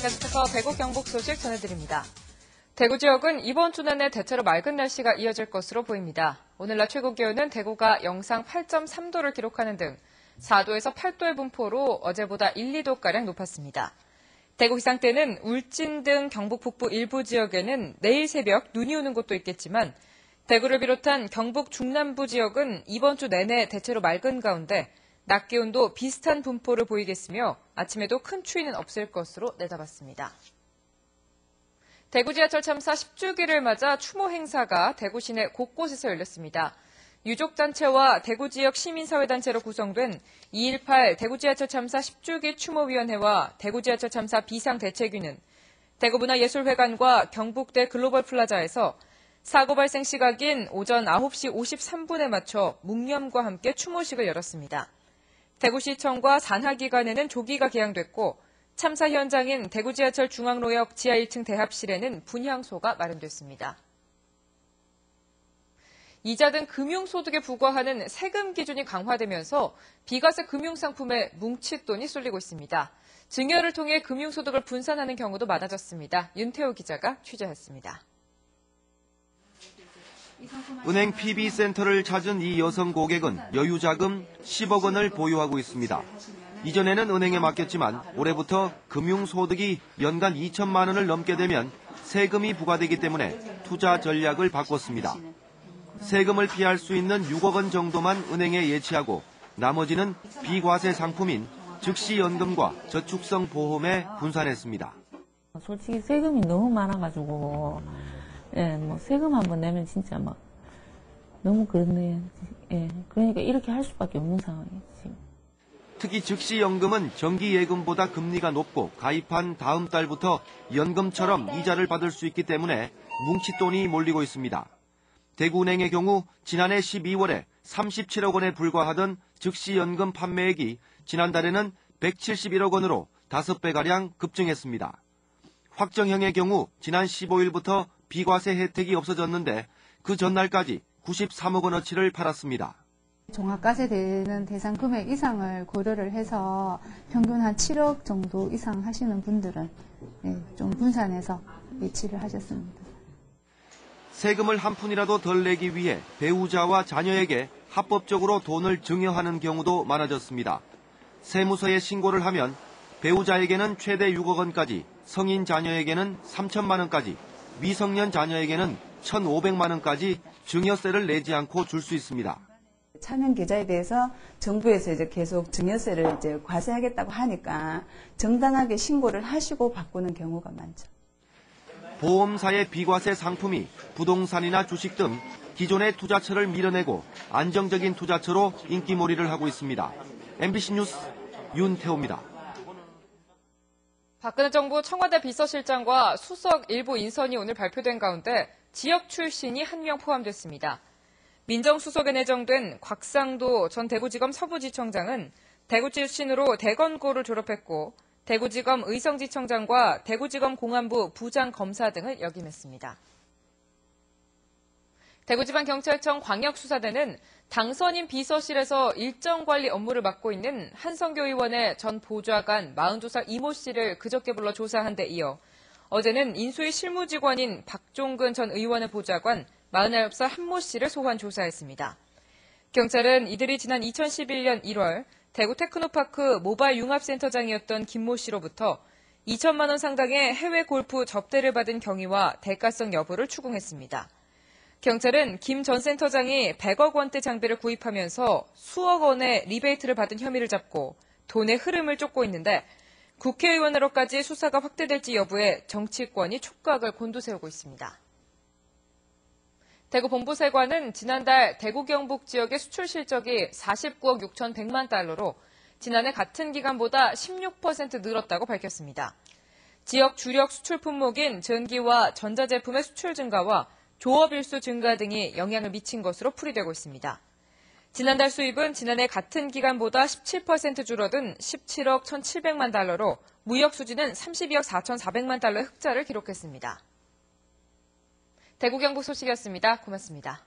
계속해서 대구 경북 소식 전해드립니다. 대구 지역은 이번 주 내내 대체로 맑은 날씨가 이어질 것으로 보입니다. 오늘 낮 최고 기온은 대구가 영상 8.3도를 기록하는 등 4도에서 8도의 분포로 어제보다 1, 2도가량 높았습니다. 대구 기상대는 울진 등 경북 북부 일부 지역에는 내일 새벽 눈이 오는 곳도 있겠지만 대구를 비롯한 경북 중남부 지역은 이번 주 내내 대체로 맑은 가운데 낮 기온도 비슷한 분포를 보이겠으며 아침에도 큰 추위는 없을 것으로 내다봤습니다. 대구 지하철 참사 10주기를 맞아 추모 행사가 대구 시내 곳곳에서 열렸습니다. 유족단체와 대구 지역 시민사회단체로 구성된 2.18 대구 지하철 참사 10주기 추모위원회와 대구 지하철 참사 비상대책위는 대구문화예술회관과 경북대 글로벌 플라자에서 사고 발생 시각인 오전 9시 53분에 맞춰 묵념과 함께 추모식을 열었습니다. 대구시청과 산하기관에는 조기가 개항됐고 참사 현장인 대구 지하철 중앙로역 지하 1층 대합실에는 분향소가 마련됐습니다. 이자 등 금융소득에 부과하는 세금 기준이 강화되면서 비과세 금융상품에 뭉칫돈이 쏠리고 있습니다. 증여를 통해 금융소득을 분산하는 경우도 많아졌습니다. 윤태호 기자가 취재했습니다. 은행 PB센터를 찾은 이 여성 고객은 여유자금 10억 원을 보유하고 있습니다. 이전에는 은행에 맡겼지만 올해부터 금융소득이 연간 2천만 원을 넘게 되면 세금이 부과되기 때문에 투자 전략을 바꿨습니다. 세금을 피할 수 있는 6억 원 정도만 은행에 예치하고 나머지는 비과세 상품인 즉시연금과 저축성 보험에 분산했습니다. 솔직히 세금이 너무 많아가지고 세금 한번 내면 진짜 너무 그렇네요. 그러니까 이렇게 할 수밖에 없는 상황이에요, 지금. 특히 즉시연금은 정기예금보다 금리가 높고 가입한 다음 달부터 연금처럼 이자를 받을 수 있기 때문에 뭉칫돈이 몰리고 있습니다. 대구은행의 경우 지난해 12월에 37억 원에 불과하던 즉시연금 판매액이 지난달에는 171억 원으로 5배가량 급증했습니다. 확정형의 경우 지난 15일부터 비과세 혜택이 없어졌는데 그 전날까지 93억 원어치를 팔았습니다. 종합과세되는 대상 금액 이상을 고려를 해서 평균 한 7억 정도 이상 하시는 분들은 좀 분산해서 예치를 하셨습니다. 세금을 한 푼이라도 덜 내기 위해 배우자와 자녀에게 합법적으로 돈을 증여하는 경우도 많아졌습니다. 세무서에 신고를 하면 배우자에게는 최대 6억 원까지, 성인 자녀에게는 3천만 원까지, 미성년 자녀에게는 1,500만 원까지 증여세를 내지 않고 줄 수 있습니다. 차명 계좌에 대해서 정부에서 계속 증여세를 과세하겠다고 하니까 정당하게 신고를 하시고 바꾸는 경우가 많죠. 보험사의 비과세 상품이 부동산이나 주식 등 기존의 투자처를 밀어내고 안정적인 투자처로 인기몰이를 하고 있습니다. MBC 뉴스 윤태호입니다. 박근혜 정부 청와대 비서실장과 수석 일부 인선이 오늘 발표된 가운데 지역 출신이 한 명 포함됐습니다. 민정수석에 내정된 곽상도 전 대구지검 서부지청장은 대구 출신으로 대건고를 졸업했고 대구지검 의성지청장과 대구지검 공안부 부장검사 등을 역임했습니다. 대구지방경찰청 광역수사대는 당선인 비서실에서 일정관리 업무를 맡고 있는 한성교 의원의 전 보좌관 42살 이모 씨를 그저께 불러 조사한 데 이어 어제는 인수위 실무직원인 박종근 전 의원의 보좌관 49살 한모 씨를 소환 조사했습니다. 경찰은 이들이 지난 2011년 1월 대구 테크노파크 모바일 융합센터장이었던 김모 씨로부터 2천만 원 상당의 해외 골프 접대를 받은 경위와 대가성 여부를 추궁했습니다. 경찰은 김 전 센터장이 100억 원대 장비를 구입하면서 수억 원의 리베이트를 받은 혐의를 잡고 돈의 흐름을 쫓고 있는데 국회의원으로까지 수사가 확대될지 여부에 정치권이 촉각을 곤두세우고 있습니다. 대구 본부세관은 지난달 대구 경북 지역의 수출 실적이 49억 6,100만 달러로 지난해 같은 기간보다 16% 늘었다고 밝혔습니다. 지역 주력 수출 품목인 전기와 전자제품의 수출 증가와 조업 일수 증가 등이 영향을 미친 것으로 풀이되고 있습니다. 지난달 수입은 지난해 같은 기간보다 17% 줄어든 17억 1,700만 달러로 무역 수지는 32억 4,400만 달러의 흑자를 기록했습니다. 대구 경북 소식이었습니다. 고맙습니다.